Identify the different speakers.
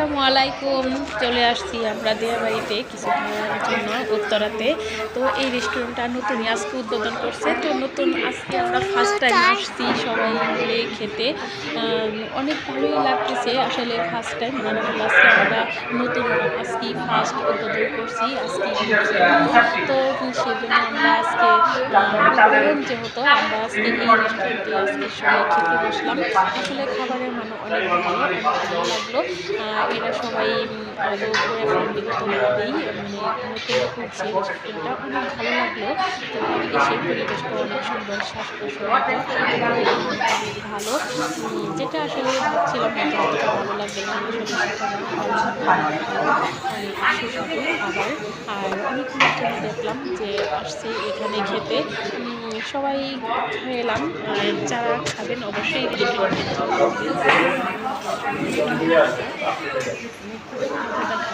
Speaker 1: আসসালামু আলাইকুম। চলে আসছি আমরা দিয়াবাড়িতে কিছু খাওয়ার জন্য উত্তরাতে। তো এই রেস্টুরেন্টটা নতুনই আজকে উদ্বোধন করছে। তো নতুন আজকে আমরা ফার্স্ট টাইম আসছি সবাই মিলে খেতে। অনেক ভালোই লাগতেছে আসলে ফার্স্ট টাইম আজকে আমরা নতুন আজকেই ফার্স্ট উদ্বোধন করছি, আজকেই ঢুকছে নতুন। তো সেজন্য আমরা আজকে নতুন যেহেতু আমরা আজকে এই রেস্টুরেন্টে আজকে সবাই খেতে বসলাম। আসলে খাবারের মান অনেক ভালো, অনেক ভালো লাগলো। এরা সবাই আরও করে ফ্যামিলিগতভাবেই নতুন খুলছে রেস্টুরেন্টটা, অনেক ভালো লাগলো। তো এসে পরিবেশটা অনেক সুন্দর, শ্বাস-প্রশ্বাস অনেক ভালো। যেটা আসলে ভাবছিলাম হয়তো অতটা ভালো লাগবে না, আসলে সেটা না, ভালো লাগলো, অনেক ভালো, অনেক সুস্বাদু খাবার। আর অনেক লোকজন দেখলাম যে আসছে এখানে খেতে। সবাই খেলাম। আর যারা খাবেন অবশ্যই রেস্টুরেন্টে চলে আসবেন। রেস্টুরেন্টটা অনেক ভালো।